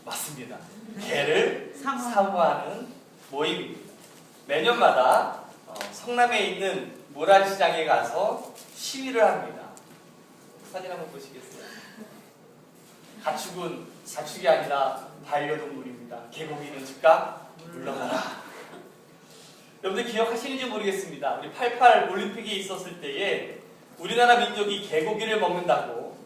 맞습니다. 개를 사모하는 모임입니다. 매년마다 성남에 있는 모란시장에 가서 시위를 합니다. 사진 한번 보시겠어요? 가축은 가축이 아니라 반려동물입니다. 개고기는 즉각 물러가라. 여러분들 기억하시는지 모르겠습니다. 우리 88 올림픽이 있었을 때에 우리나라 민족이 개고기를 먹는다고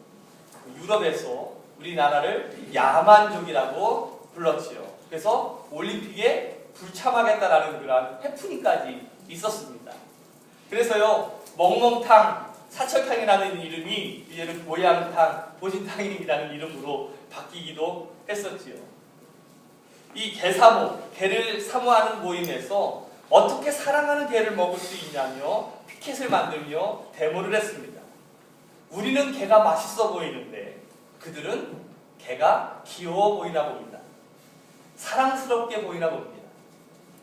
유럽에서 우리나라를 야만족이라고 불렀지요. 그래서 올림픽에 불참하겠다라는 그런 해프닝까지 있었습니다. 그래서요, 멍멍탕, 사철탕이라는 이름이 이제는 보양탕, 보신탕이라는 이름으로 바뀌기도 했었지요. 이 개사모, 개를 사모하는 모임에서 어떻게 사랑하는 개를 먹을 수 있냐며 피켓을 만들며 데모를 했습니다. 우리는 개가 맛있어 보이는데 그들은 개가 귀여워 보이나 봅니다. 사랑스럽게 보이나 봅니다.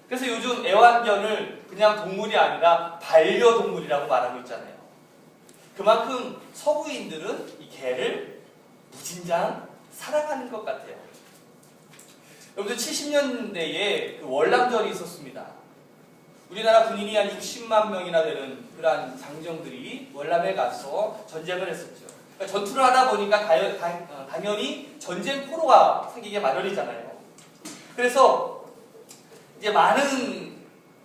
그래서 요즘 애완견을 그냥 동물이 아니라 반려동물이라고 말하고 있잖아요. 그만큼 서구인들은 이 개를 무진장 사랑하는 것 같아요. 여러분들 70년대에 그 월남전이 있었습니다. 우리나라 군인이 한 60만 명이나 되는 그러한 장정들이 월남에 가서 전쟁을 했었죠. 그러니까 전투를 하다 보니까 당연히 전쟁 포로가 생기게 마련이잖아요. 그래서 이제 많은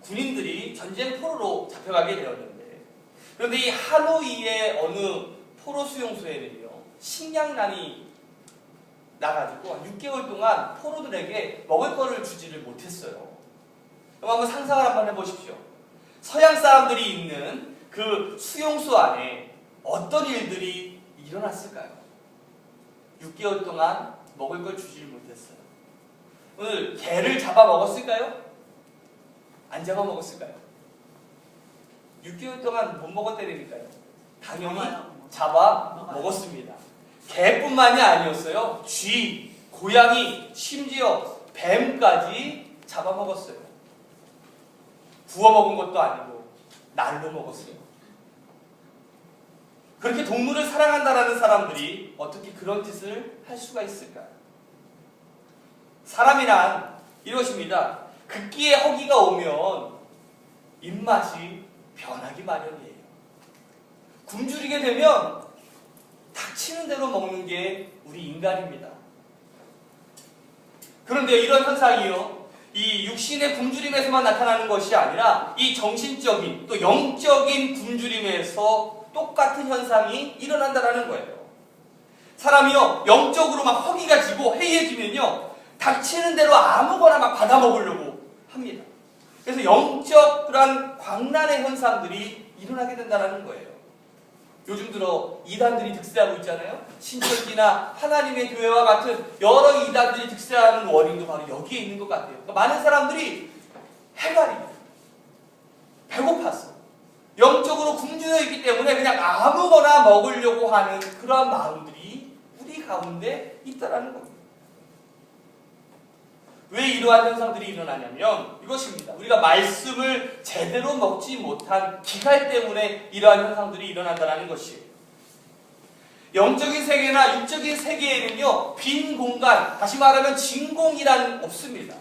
군인들이 전쟁 포로로 잡혀가게 되었는데, 그런데 이 하노이의 어느 포로 수용소에는요, 식량난이 나가지고 한 6개월 동안 포로들에게 먹을 거를 주지를 못했어요. 그럼 한번 상상을 한번 해보십시오. 서양 사람들이 있는 그 수용소 안에 어떤 일들이 일어났을까요? 6개월 동안 먹을 걸 주지를 못했어요. 오늘 개를 잡아 먹었을까요? 안 잡아 먹었을까요? 6개월 동안 못 먹었다니까요. 당연히 잡아 먹었습니다. 개뿐만이 아니었어요. 쥐, 고양이, 심지어 뱀까지 잡아 먹었어요. 구워 먹은 것도 아니고 날로 먹었어요. 그렇게 동물을 사랑한다라는 사람들이 어떻게 그런 짓을 할 수가 있을까요? 사람이란 이것입니다. 극기의 허기가 오면 입맛이 변하기 마련이에요. 굶주리게 되면 닥치는 대로 먹는 게 우리 인간입니다. 그런데 이런 현상이요, 이 육신의 굶주림에서만 나타나는 것이 아니라 이 정신적인 또 영적인 굶주림에서 똑같은 현상이 일어난다는 거예요. 사람이요, 영적으로 막 허기가 지고 해이해지면요, 닥치는 대로 아무거나 막 받아 먹으려고 합니다. 그래서 영적 그런 광란의 현상들이 일어나게 된다는 거예요. 요즘 들어 이단들이 득세하고 있잖아요. 신천지나 하나님의 교회와 같은 여러 이단들이 득세하는 원인도 바로 여기에 있는 것 같아요. 그러니까 많은 사람들이 해갈입니다. 배고팠어. 영적으로 굶주려 있기 때문에 그냥 아무거나 먹으려고 하는 그러한 마음들이 우리 가운데 있다라는 겁니다. 왜 이러한 현상들이 일어나냐면 이것입니다. 우리가 말씀을 제대로 먹지 못한 기갈 때문에 이러한 현상들이 일어난다는 것이에요. 영적인 세계나 육적인 세계에는요, 빈 공간, 다시 말하면 진공이란 없습니다.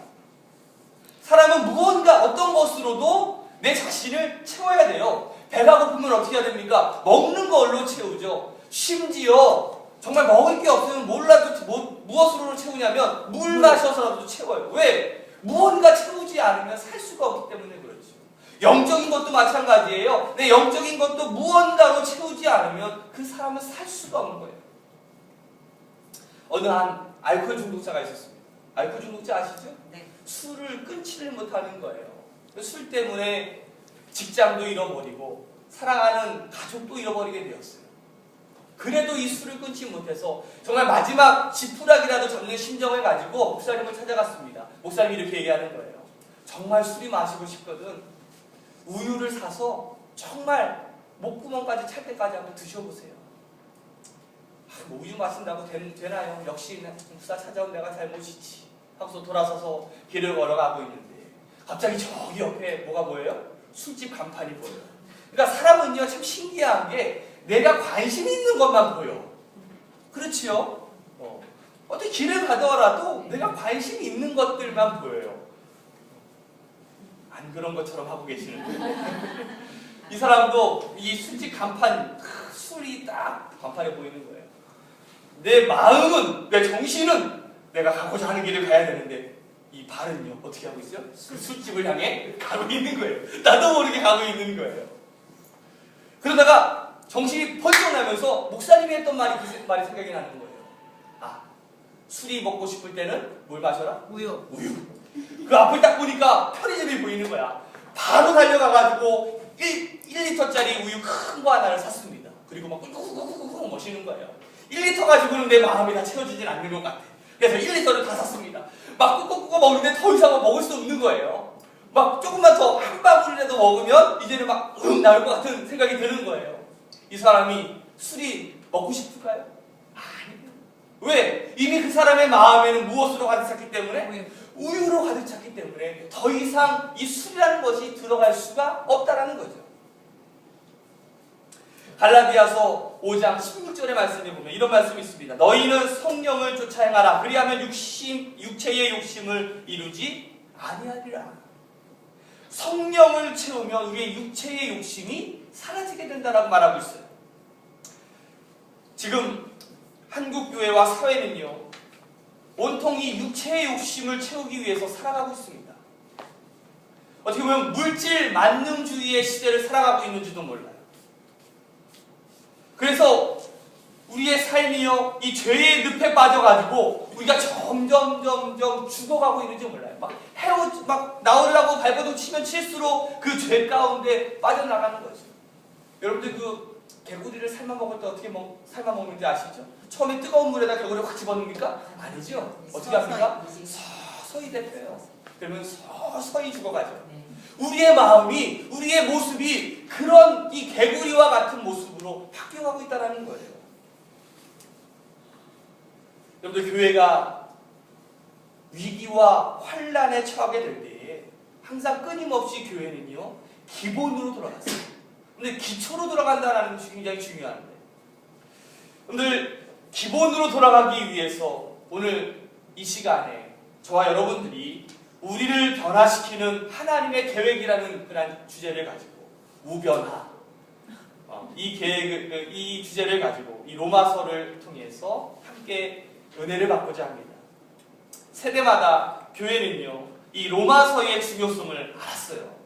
사람은 무언가 어떤 것으로도 내 자신을 채워야 돼요. 배가 고프면 어떻게 해야 됩니까? 먹는 걸로 채우죠. 심지어 정말 먹을 게 없으면 무엇으로 채우냐면 물 마셔서라도 채워요. 왜? 무언가 채우지 않으면 살 수가 없기 때문에 그렇죠. 영적인 것도 마찬가지예요. 내 영적인 것도 무언가로 채우지 않으면 그 사람은 살 수가 없는 거예요. 어느 한 알코올 중독자가 있었습니다. 알코올 중독자 아시죠? 네. 술을 끊지를 못하는 거예요. 술 때문에 직장도 잃어버리고 사랑하는 가족도 잃어버리게 되었어요. 그래도 이 술을 끊지 못해서 정말 마지막 지푸라기라도 잡는 심정을 가지고 목사님을 찾아갔습니다. 목사님이 이렇게 얘기하는 거예요. 정말 술이 마시고 싶거든. 우유를 사서 정말 목구멍까지 찰 때까지 한번 드셔보세요. 뭐 우유 마신다고 되나요? 역시 목사 찾아온 내가 잘못이지 하고서 돌아서서 길을 걸어가고 있는데 갑자기 저기 옆에 뭐예요? 술집 간판이 보여요. 그러니까 사람은요, 참 신기한 게 내가 관심 있는 것만 보여. 그렇지요? 어떻게 어디 길을 가더라도 내가 관심이 있는 것들만 보여요. 안 그런 것처럼 하고 계시는데 이 사람도 이 술집 간판, 술이 딱 간판에 보이는 거예요. 내 마음은, 내 정신은 내가 가고자 하는 길을 가야 되는데 이 발은요 어떻게 하고 있어요? 그 술집을 향해 가고 있는 거예요. 나도 모르게 가고 있는 거예요. 그러다가 정신이 번쩍 나면서 목사님이 했던 말이 생각이 나는 거예요. 아, 술이 먹고 싶을 때는 뭘 마셔라? 우유. 그 앞을 딱 보니까 편의점이 보이는 거야. 바로 달려가가지고 1리터짜리 우유 큰 거 하나를 샀습니다. 그리고 막 꿀꿀꿀꿀 마시는 거예요. 1리터 가지고는 내 마음이 다 채워지진 않는 것 같아. 그래서 1리터를 다 샀습니다. 막 꿀꿀꿀 먹는데 더 이상은 먹을 수 없는 거예요. 막 조금만 더 한 방울이라도 먹으면 이제는 막 나올 것 같은 생각이 드는 거예요. 이 사람이 술이 먹고 싶을까요? 아니에요. 왜? 이미 그 사람의 마음에는 무엇으로 가득 찼기 때문에? 우유로 가득 찼기 때문에 더 이상 이 술이라는 것이 들어갈 수가 없다라는 거죠. 갈라디아서 5장 16절의 말씀에 보면 이런 말씀이 있습니다. 너희는 성령을 쫓아 행하라. 그리하면 육체의 욕심을 이루지 아니하리라. 성령을 채우면 우리의 육체의 욕심이 사라지게 된다라고 말하고 있어요. 지금 한국 교회와 사회는요, 온통 이 육체의 욕심을 채우기 위해서 살아가고 있습니다. 어떻게 보면 물질 만능주의의 시대를 살아가고 있는지도 몰라요. 그래서 우리의 삶이요, 이 죄의 늪에 빠져가지고 우리가 점점 죽어가고 있는지 몰라요. 막 나오려고 발버둥 치면 칠수록 그 죄 가운데 빠져나가는 거죠. 여러분들 그 개구리를 삶아 먹을 때 어떻게 삶아 먹는지 아시죠? 처음에 뜨거운 물에다 개구리를 확 집어넣습니까? 아니죠. 어떻게 합니까? 서서히 데펴요. 그러면 서서히 죽어가죠. 우리의 마음이, 우리의 모습이 그런 이 개구리와 같은 모습으로 바뀌어가고 있다는 거예요. 여러분들 교회가 위기와 환란에 처하게 될 때에 항상 끊임없이 교회는요, 기본으로 돌아갔어요. 근데 기초로 돌아간다는 것이 굉장히 중요한데, 여러분들 기본으로 돌아가기 위해서 오늘 이 시간에 저와 여러분들이 우리를 변화시키는 하나님의 계획이라는 그런 주제를 가지고 우변화, 이 주제를 가지고 이 로마서를 통해서 함께 은혜를 받고자 합니다. 세대마다 교회는요, 이 로마서의 중요성을 알았어요.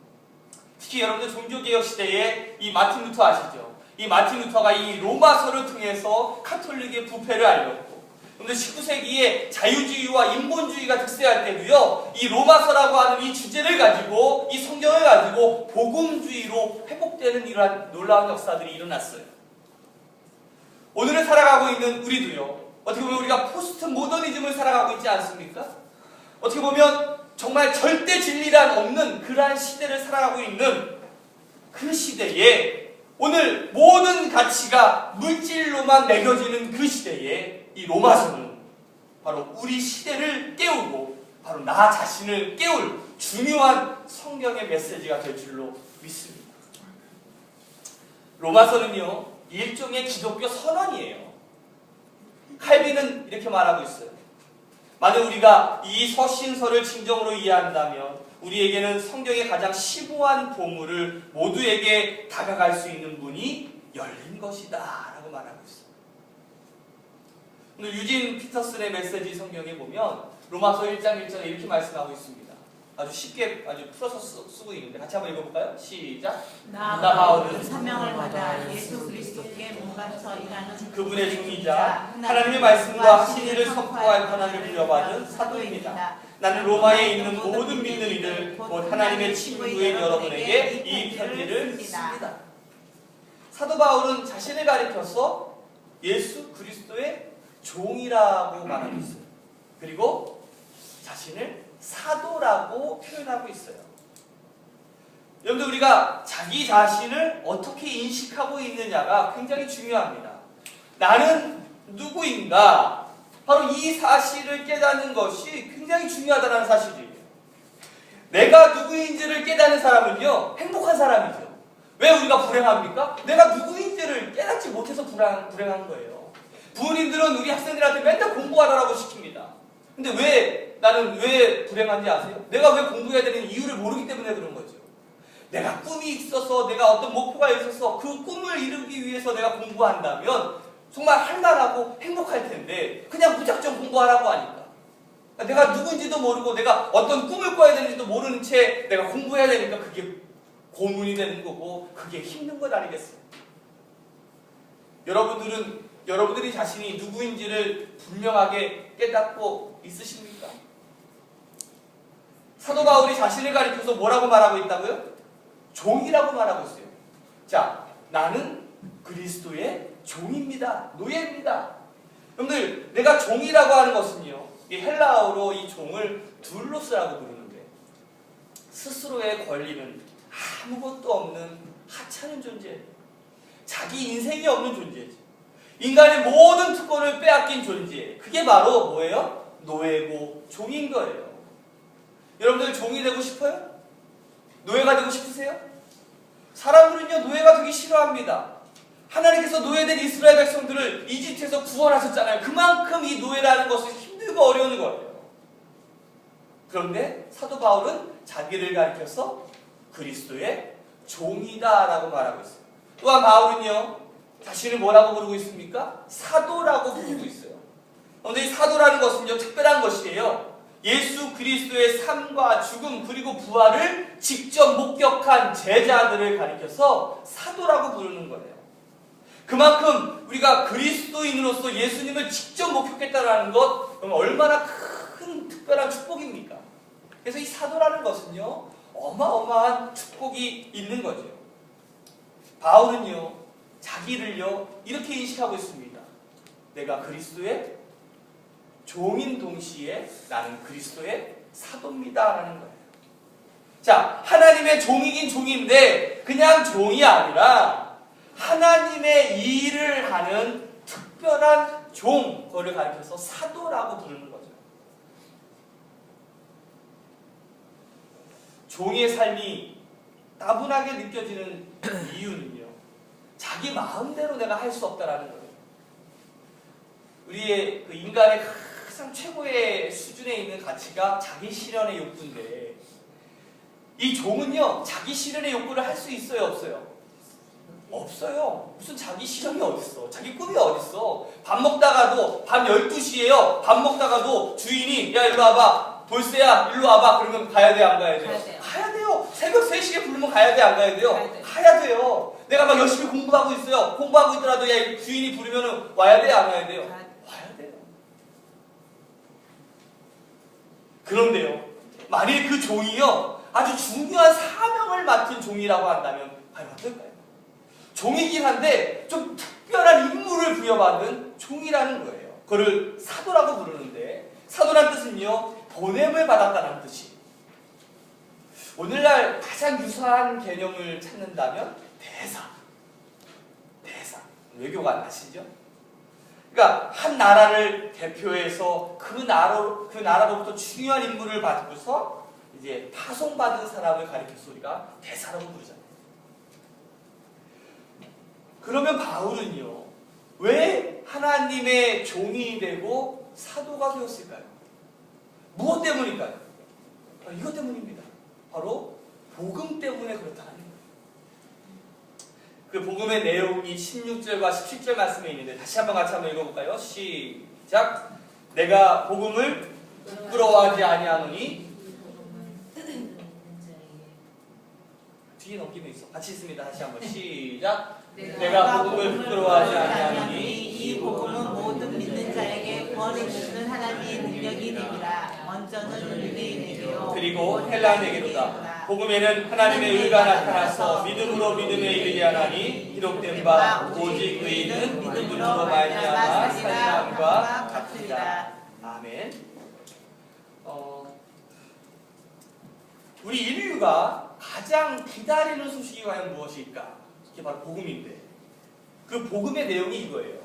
특히 여러분들 종교개혁 시대에 이 마틴 루터 아시죠? 이 마틴 루터가 이 로마서를 통해서 카톨릭의 부패를 알렸고, 근데 19세기에 자유주의와 인본주의가 득세할 때도요, 이 로마서라고 하는 이 주제를 가지고, 이 성경을 가지고 복음주의로 회복되는 이러한 놀라운 역사들이 일어났어요. 오늘을 살아가고 있는 우리도요, 어떻게 보면 우리가 포스트 모더니즘을 살아가고 있지 않습니까? 어떻게 보면 정말 절대 진리란 없는 그러한 시대를 살아가고 있는 그 시대에 오늘 모든 가치가 물질로만 매겨지는 그 시대에 이 로마서는 바로 우리 시대를 깨우고 바로 나 자신을 깨울 중요한 성경의 메시지가 될 줄로 믿습니다. 로마서는요, 일종의 기독교 선언이에요. 칼빈은 이렇게 말하고 있어요. 만약 우리가 이 서신서를 진정으로 이해한다면 우리에게는 성경의 가장 심오한 보물을 모두에게 다가갈 수 있는 문이 열린 것이다 라고 말하고 있어요. 오늘 유진 피터슨의 메시지 성경에 보면 로마서 1장 1절에 이렇게 말씀하고 있습니다. 아주 쉽게 아주 풀어서 쓰고 있는데 같이 한번 읽어볼까요? 시작. 나 바울은 사명을 받아 예수 그리스도께 몸바쳐 일하는 그분의 종이자 하나님의 말씀과 진리를 선포할 권한을 부여받은 사도입니다. 나는 로마에 있는 모든 믿는 이들 곧 하나님의 친구인 여러분에게 이 편지를 씁니다. 사도 바울은 자신을 가리켜서 예수 그리스도의 종이라고 말하고 있어요. 그리고 자신을 사도라고 표현하고 있어요. 여러분들, 우리가 자기 자신을 어떻게 인식하고 있느냐가 굉장히 중요합니다. 나는 누구인가? 바로 이 사실을 깨닫는 것이 굉장히 중요하다는 사실이에요. 내가 누구인지를 깨닫는 사람은요, 행복한 사람이죠. 왜 우리가 불행합니까? 내가 누구인지를 깨닫지 못해서 불행한 거예요. 부모님들은 우리 학생들한테 맨날 공부하라고 시킵니다. 근데 왜 나는 왜 불행한지 아세요? 내가 왜 공부해야 되는 이유를 모르기 때문에 그런 거죠. 내가 꿈이 있어서 내가 어떤 목표가 있어서 그 꿈을 이루기 위해서 내가 공부한다면 정말 할만하고 행복할 텐데 그냥 무작정 공부하라고 하니까 내가 누군지도 모르고 내가 어떤 꿈을 꿔야 되는지도 모르는 채 내가 공부해야 되니까 그게 고문이 되는 거고 그게 힘든 것 아니겠어요? 여러분들이 자신이 누구인지를 분명하게 깨닫고 있으십니까? 사도 바울이 자신을 가리켜서 뭐라고 말하고 있다고요? 종이라고 말하고 있어요. 자, 나는 그리스도의 종입니다. 노예입니다. 여러분들, 내가 종이라고 하는 것은요, 이 헬라어로 이 종을 둘로스라고 부르는데 스스로의 권리는 아무것도 없는 하찮은 존재, 자기 인생이 없는 존재지. 인간의 모든 특권을 빼앗긴 존재. 그게 바로 뭐예요? 노예고 종인 거예요. 여러분들 종이 되고 싶어요? 노예가 되고 싶으세요? 사람들은요 노예가 되기 싫어합니다. 하나님께서 노예된 이스라엘 백성들을 이집트에서 구원하셨잖아요. 그만큼 이 노예라는 것은 힘들고 어려운 거예요. 그런데 사도 바울은 자기를 가리켜서 그리스도의 종이다라고 말하고 있어요. 또한 바울은요 자신을 뭐라고 부르고 있습니까? 사도라고 부르고 있어요. 그런데 이 사도라는 것은요 특별한 것이에요. 예수 그리스도의 삶과 죽음 그리고 부활을 직접 목격한 제자들을 가리켜서 사도라고 부르는 거예요. 그만큼 우리가 그리스도인으로서 예수님을 직접 목격했다는 것 얼마나 큰 특별한 축복입니까? 그래서 이 사도라는 것은요 어마어마한 축복이 있는 거죠. 바울은요 자기를요 이렇게 인식하고 있습니다. 내가 그리스도의 종인 동시에 나는 그리스도의 사도입니다 라는 거예요. 자, 하나님의 종이긴 종인데 그냥 종이 아니라 하나님의 일을 하는 특별한 종, 그거를 가리켜서 사도라고 부르는 거죠. 종의 삶이 따분하게 느껴지는 이유는요 자기 마음대로 내가 할 수 없다라는 거예요. 우리의 그 인간의 가장 최고의 수준에 있는 가치가 자기 실현의 욕구인데 이 종은요 자기 실현의 욕구를 할 수 있어요 없어요? 없어요. 무슨 자기 실현이 어딨어? 자기 꿈이 어딨어? 밥 먹다가도 밤 12시에요 밥 먹다가도 주인이 야 일로 와봐 돌쇠야 일로 와봐 그러면 가야 돼요 안 가야 돼요? 가야 돼요. 새벽 3시에 부르면 가야 돼 안 가야 돼요? 가야 돼요. 내가 막 열심히 공부하고 있어요. 공부하고 있더라도 야 주인이 부르면 와야 돼요 안 와야 돼요? 와야 돼요. 그런데요 만일 그 종이요 아주 중요한 사명을 맡은 종이라고 한다면 과연 어떨까요? 종이긴 한데 좀 특별한 임무를 부여받은 종이라는 거예요. 그걸 사도라고 부르는데 사도란 뜻은요 보냄을 받았다는 뜻이. 오늘날 가장 유사한 개념을 찾는다면 대사. 외교관 아시죠? 그러니까 한 나라를 대표해서 그 나라로부터 중요한 임무를 받고서 이제 파송받은 사람을 가리켜서 우리가 대사라고 부르잖아요. 그러면 바울은요 왜 하나님의 종이 되고 사도가 되었을까요? 무엇 때문일까요? 이것 때문입니다. 바로 복음 때문에 그렇다는 거예요. 그 복음의 내용이 16절과 17절 말씀에 있는데 다시 한번 같이 한번 읽어볼까요? 시작. 내가 복음을 부끄러워하지 아니하노니 뒤에 넘기면 있어. 같이 있습니다. 다시 한번 시작. 내가 복음을 부끄러워하지 아니하노니 이 복음은 모든 믿는 자에게 구원을 주는 하나님의 능력이 되리라. 먼저는 유대인에게요 그리고 헬라인에게로다. 복음에는 하나님의 의가 나타나서 믿음으로 믿음에 이르게 하나니 기록된 바 오직 의인은 믿음으로 말미암아 살리함과 같으리라. 아멘. 우리 인류가 가장 기다리는 소식이 과연 무엇일까? 이게 바로 복음인데 그 복음의 내용이 이거예요.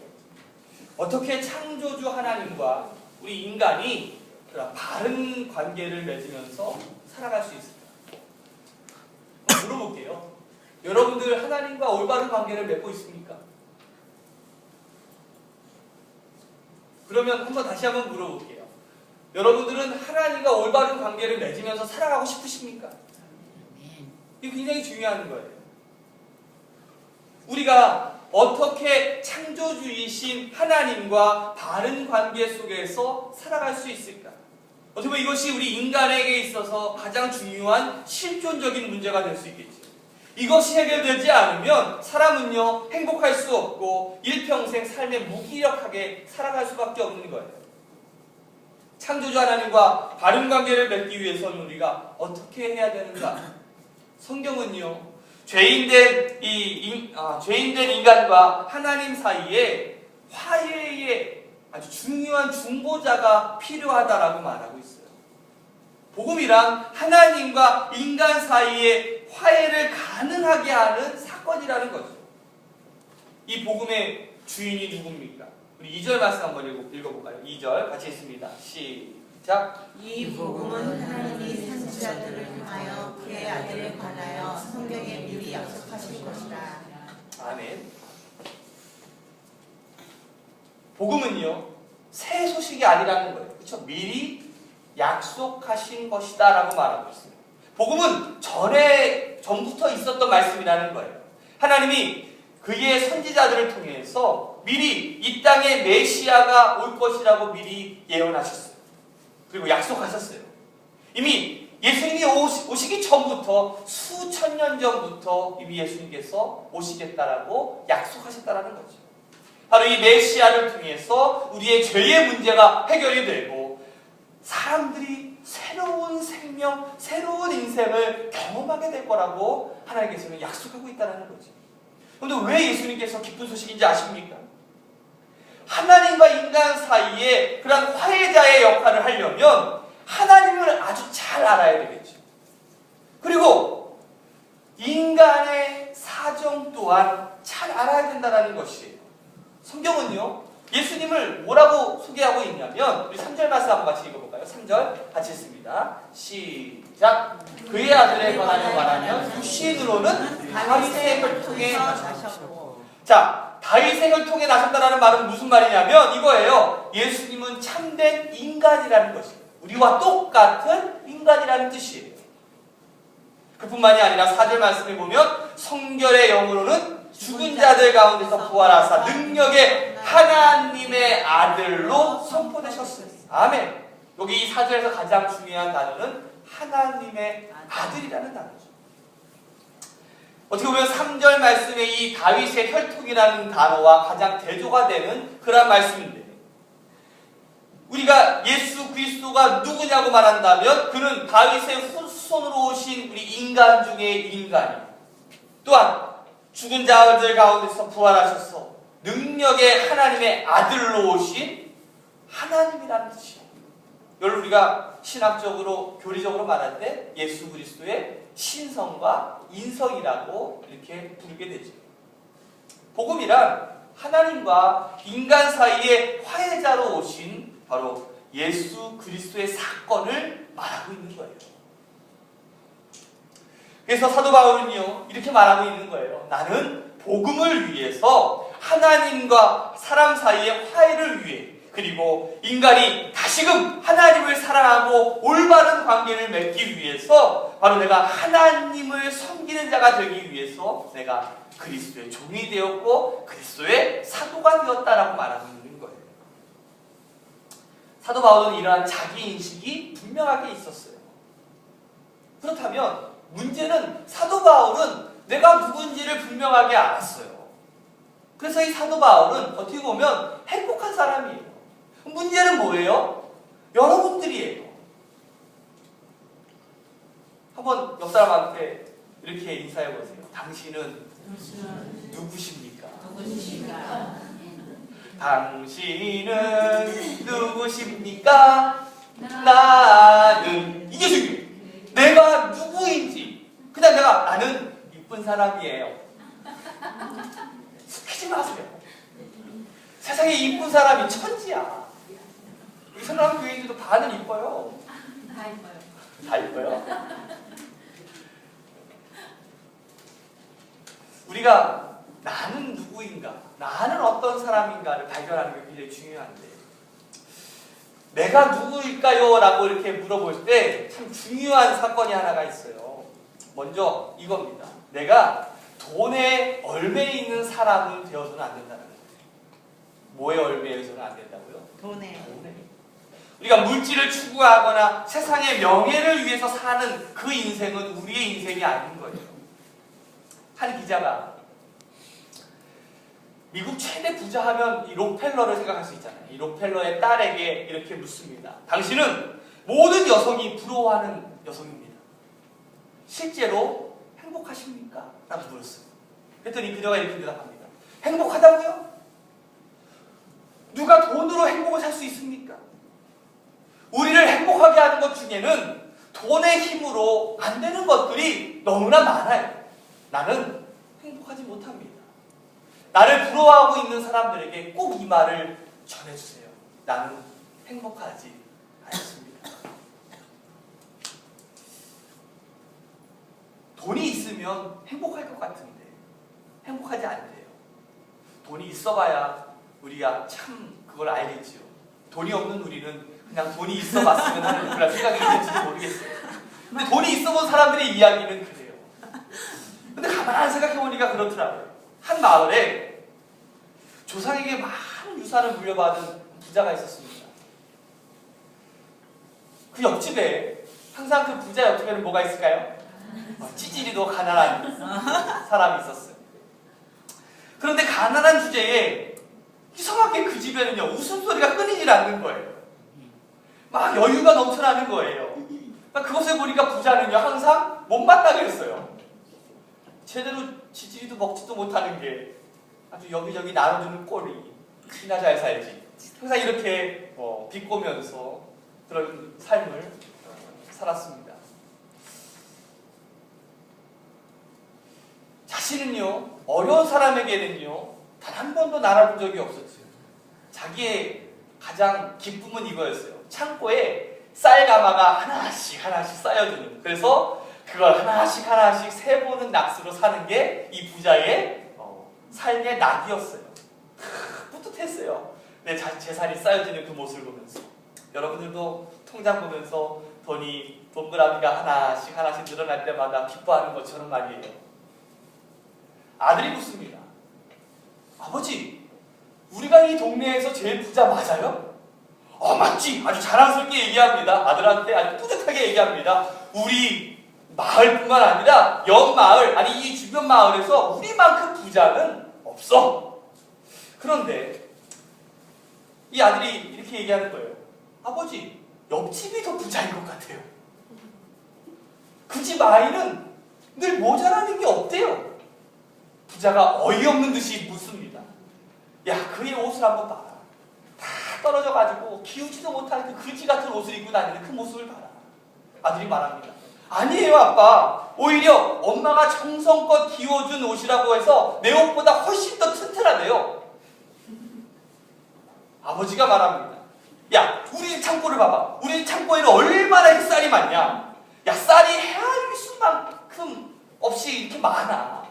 어떻게 창조주 하나님과 우리 인간이 바른 관계를 맺으면서 살아갈 수 있을까? 물어볼게요. 여러분들 하나님과 올바른 관계를 맺고 있습니까? 그러면 다시 한번 물어볼게요. 여러분들은 하나님과 올바른 관계를 맺으면서 살아가고 싶으십니까? 이게 굉장히 중요한 거예요. 우리가 어떻게 창조주이신 하나님과 바른 관계 속에서 살아갈 수 있을까? 어떻게 보면 이것이 우리 인간에게 있어서 가장 중요한 실존적인 문제가 될 수 있겠죠. 이것이 해결되지 않으면 사람은요, 행복할 수 없고 일평생 삶에 무기력하게 살아갈 수밖에 없는 거예요. 창조주 하나님과 바른 관계를 맺기 위해서는 우리가 어떻게 해야 되는가? 성경은요, 죄인된 인간과 하나님 사이에 화해의 아주 중요한 중보자가 필요하다라고 말하고 있어요. 복음이란 하나님과 인간 사이에 화해를 가능하게 하는 사건이라는 거죠. 이 복음의 주인이 누굽니까? 우리 2절 말씀 한번 읽어볼까요? 2절 같이 읽습니다. 시작. 이 복음은 하나님이 선지자들을 통하여 그의 아들에 관하여 성경에 미리 약속하신 것이다. 아멘. 복음은요, 새 소식이 아니라는 거예요. 그렇죠? 미리 약속하신 것이다 라고 말하고 있어요. 복음은 전부터 있었던 말씀이라는 거예요. 하나님이 그의 선지자들을 통해서 미리 이 땅에 메시아가 올 것이라고 미리 예언하셨어요. 그리고 약속하셨어요. 이미 예수님이 오시기 전부터 수천 년 전부터 이미 예수님께서 오시겠다라고 약속하셨다라는 거죠. 바로 이 메시아를 통해서 우리의 죄의 문제가 해결이 되고 사람들이 새로운 생명, 새로운 인생을 경험하게 될 거라고 하나님께서는 약속하고 있다는 거죠. 그런데 왜 예수님께서 기쁜 소식인지 아십니까? 하나님과 인간 사이에 그런 화해자의 역할을 하려면 하나님을 아주 잘 알아야 되겠죠. 그리고 인간의 사정 또한 잘 알아야 된다는 것이에요. 성경은요, 예수님을 뭐라고 소개하고 있냐면 우리 3절 말씀 한번 같이 읽어볼까요? 3절 같이 읽습니다. 시작. 그의 아들에 관하여 말하면 육신으로는 다윗의 혈통에 나셨고. 자, 다윗의 혈통에 나셨다는 말은 무슨 말이냐면 이거예요. 예수님은 참된 인간이라는 것이에요. 우리와 똑같은 인간이라는 뜻이에요. 그뿐만이 아니라 4절 말씀에 보면 성결의 영으로는 죽은 자들 가운데서 부활하사 능력의 하나님의 아들로 선포되셨어요. 아멘. 여기 이 4절에서 가장 중요한 단어는 하나님의 아들이라는 단어죠. 어떻게 보면 3절 말씀에 이 다윗의 혈통이라는 단어와 가장 대조가 되는 그런 말씀인데, 우리가 예수 그리스도가 누구냐고 말한다면 그는 다윗의 후손으로 오신 우리 인간 중에 인간이에요. 또한 죽은 자들 가운데서 부활하셔서 능력의 하나님의 아들로 오신 하나님이라는 뜻이에요. 여러분, 우리가 신학적으로 교리적으로 말할 때 예수 그리스도의 신성과 인성이라고 이렇게 부르게 되죠. 복음이란 하나님과 인간 사이에 화해자로 오신 바로 예수 그리스도의 사건을 말하고 있는 거예요. 그래서 사도 바울은요, 이렇게 말하고 있는 거예요. 나는 복음을 위해서 하나님과 사람 사이의 화해를 위해, 그리고 인간이 다시금 하나님을 사랑하고 올바른 관계를 맺기 위해서 바로 내가 하나님을 섬기는 자가 되기 위해서 내가 그리스도의 종이 되었고 그리스도의 사도가 되었다라고 말하고 있는 거예요. 사도 바울은 이러한 자기인식이 분명하게 있었어요. 그렇다면 문제는 사도 바울은 내가 누군지를 분명하게 알았어요. 그래서 이 사도 바울은 어떻게 보면 행복한 사람이에요. 문제는 뭐예요? 여러분들이에요. 한번 옆 사람한테 이렇게 인사해 보세요. 당신은 누구십니까? 당신은 누구십니까? 나는. 이게 중요해요. 내가 누구인지. 그냥 나는 이쁜 사람이에요. 속이지 마세요. 세상에 이쁜 사람이 천지야. 우리 성남 교인들도 다들 이뻐요. 다 이뻐요. 다 이뻐요? 우리가 나는 누구인가, 나는 어떤 사람인가를 발견하는 게 굉장히 중요한데, 내가 누구일까요? 라고 이렇게 물어볼 때 참 중요한 사건이 하나가 있어요. 먼저 이겁니다. 내가 돈에 얼매여 있는 사람은 되어서는 안 된다는 거예요. 뭐에 얼매여서는 안 된다고요? 돈에. 우리가 물질을 추구하거나 세상의 명예를 위해서 사는 그 인생은 우리의 인생이 아닌 거예요. 한 기자가 미국 최대 부자 하면 이 록펠러를 생각할 수 있잖아요. 이 록펠러의 딸에게 이렇게 묻습니다. 당신은 모든 여성이 부러워하는 여성입니다. 실제로 행복하십니까? 라고 물었어요. 그랬더니 그녀가 이렇게 대답합니다. 행복하다고요? 누가 돈으로 행복을 살 수 있습니까? 우리를 행복하게 하는 것 중에는 돈의 힘으로 안 되는 것들이 너무나 많아요. 나는 행복하지 못합니다. 나를 부러워하고 있는 사람들에게 꼭 이 말을 전해주세요. 나는 행복하지 않습니다. 돈이 있으면 행복할 것 같은데 행복하지 않대요. 돈이 있어봐야 우리가 참 그걸 알겠지요. 돈이 없는 우리는 그냥 돈이 있어 봤으면 하는 그런 생각이 있는지도 모르겠어요. 근데 돈이 있어 본 사람들의 이야기는 그래요. 근데 가만히 생각해보니까 그렇더라고요. 한 마을에 조상에게 많은 유산을 물려받은 부자가 있었습니다. 그 옆집에 항상 그 부자 옆집에는 뭐가 있을까요? 찌질이도 가난한 사람이 있었어요. 그런데 가난한 주제에 이상하게 그 집에는요 웃음소리가 끊이질 않는 거예요. 막 여유가 넘쳐나는 거예요. 그것을 보니까 부자는요 항상 못마땅 했어요. 제대로 지지리도 먹지도 못하는 게 아주 여기저기 나눠주는 꼴이 지나 잘 살지. 항상 이렇게 비꼬면서 그런 삶을 살았습니다. 자신은요 어려운 사람에게는요 단 한 번도 나눠본 적이 없었어요. 자기의 가장 기쁨은 이거였어요. 창고에 쌀가마가 하나씩 쌓여주는, 그래서 그걸 하나씩 세보는 낚시로 사는 게 이 부자의 삶의 낙이었어요. 뿌듯했어요. 내 재산이 쌓여지는 그 모습을 보면서. 여러분들도 통장 보면서 돈이 동그라미가 하나씩 늘어날 때마다 기뻐하는 것처럼 말이에요. 아들이 묻습니다. 아버지, 우리가 이 동네에서 제일 부자 맞아요? 맞지. 아주 자랑스럽게 얘기합니다. 아들한테 아주 뿌듯하게 얘기합니다. 우리 마을뿐만 아니라 옆 마을, 아니 이 주변 마을에서 우리만큼 부자는 없어. 그런데 이 아들이 이렇게 얘기하는 거예요. 아버지, 옆집이 더 부자인 것 같아요. 그 집 아이는 늘 모자라는 게 없대요. 부자가 어이없는 듯이 묻습니다. 야, 그의 옷을 한번 봐라. 다 떨어져가지고 기우지도 못하는 그 그지 같은 옷을 입고 다니는 그 모습을 봐라. 아들이 말합니다. 아니에요, 아빠. 오히려 엄마가 정성껏 기워준 옷이라고 해서 내 옷보다 훨씬 더 튼튼하대요. 아버지가 말합니다. 야, 우리 집 창고를 봐봐. 우리 집 창고에는 얼마나 쌀이 많냐. 야, 쌀이 헤아릴 수만큼 없이 이렇게 많아.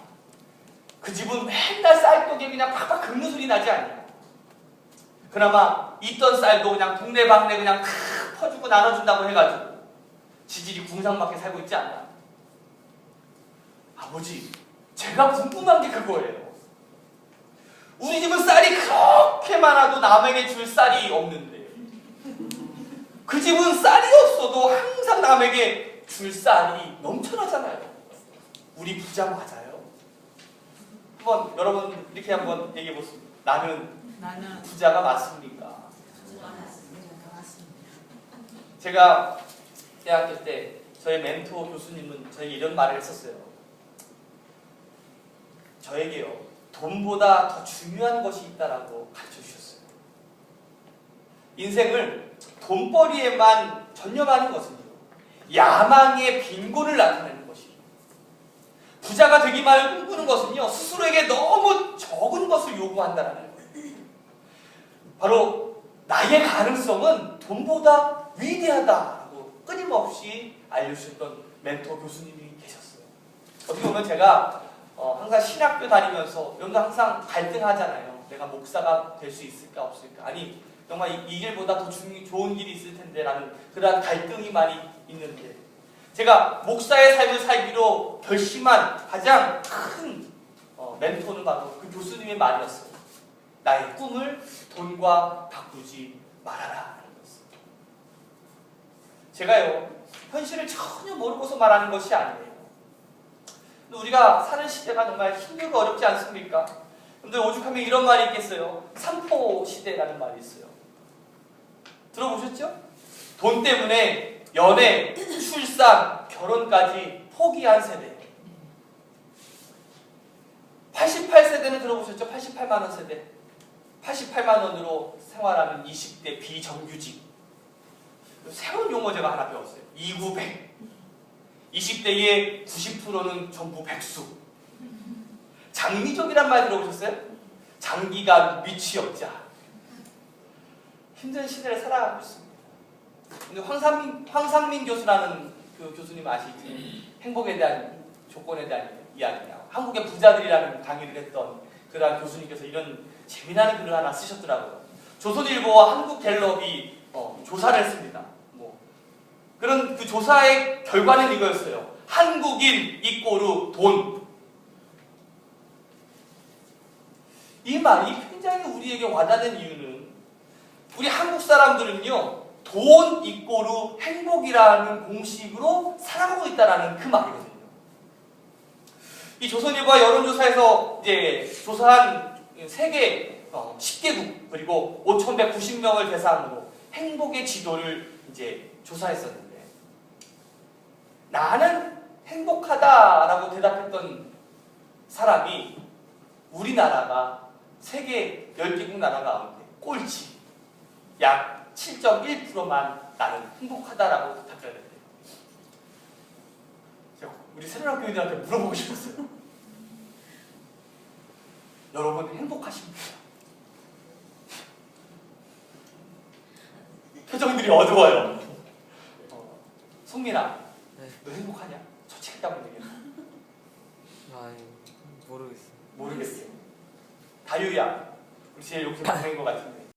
그 집은 맨날 쌀떡에 그냥 팍팍 긁는 소리 나지 않냐. 그나마 있던 쌀도 그냥 동네방네 그냥 다 퍼주고 나눠준다고 해가지고 지질이 궁상맞게 살고 있지 않나. 아버지, 제가 궁금한 게 그거예요. 우리 집은 쌀이 그렇게 많아도 남에게 줄 쌀이 없는데 그 집은 쌀이 없어도 항상 남에게 줄 쌀이 넘쳐나잖아요. 우리 부자 맞아요? 한번 여러분 이렇게 한번 얘기해 보십시오. 나는 부자가 맞습니까? 제가 대학교 때 저희 멘토 교수님은 저에게 이런 말을 했었어요. 저에게요, 돈보다 더 중요한 것이 있다라고 가르쳐 주셨어요. 인생을 돈벌이에만 전념하는 것은요, 야망의 빈곤을 나타내는 것이에요. 부자가 되기만을 꿈꾸는 것은요, 스스로에게 너무 적은 것을 요구한다는 거예요. 바로 나의 가능성은 돈보다 위대하다고 끊임없이 알려주셨던 멘토 교수님이 계셨어요. 어떻게 보면 제가 항상 신학교 다니면서 여러분도 항상 갈등하잖아요. 내가 목사가 될 수 있을까 없을까. 아니, 정말 이 길보다 더 좋은 길이 있을 텐데 라는 그러한 갈등이 많이 있는데 제가 목사의 삶을 살기로 결심한 가장 큰 멘토는 바로 그 교수님의 말이었어요. 나의 꿈을 돈과 바꾸지 말아라 라는 거였어요. 제가요 현실을 전혀 모르고서 말하는 것이 아니에요. 우리가 사는 시대가 정말 힘들고 어렵지 않습니까? 근데 오죽하면 이런 말이 있겠어요. 삼포 시대라는 말이 있어요. 들어보셨죠? 돈 때문에 연애, 출산, 결혼까지 포기한 세대. 88세대는 들어보셨죠? 88만 원 세대. 88만 원으로 생활하는 20대 비정규직. 새로운 용어 제가 하나 배웠어요. 2900. 20대의 90%는 전부 백수. 장미족이란 말 들어보셨어요? 장기간 미취업자. 힘든 시대를 살아가고 있습니다. 근데 황상민 교수라는 그 교수님 아시지? 행복에 대한 조건에 대한 이야기냐. 한국의 부자들이라는 강의를 했던 그러한 교수님께서 이런 재미나는 글을 하나 쓰셨더라고요. 조선일보와 한국갤럽이 조사를 했습니다. 그런 그 조사의 결과는 이거였어요. 한국인 이꼬르 돈. 이 말이 굉장히 우리에게 와닿는 이유는 우리 한국 사람들은요 돈 이꼬르 행복이라는 공식으로 살아가고 있다는 그 말이거든요. 이 조선일보와 여론조사에서 이제 조사한 세계 10개국 그리고 5,190명을 대상으로 행복의 지도를 이제 조사했었는데 나는 행복하다라고 대답했던 사람이 우리나라가 세계 10개국 나라 가운데 꼴찌 약 7.1%만 나는 행복하다라고 답변을 해요. 우리 새로운 교인들한테 물어보고 싶었어요. 여러분 행복하십니까? 표정들이 어두워요. 송민아, 네. 너 행복하냐? 저 책 한번 얘기해. 모르겠어요. 모르겠어요. 다유야, 우리 제일 욕심 많은 것 같은데.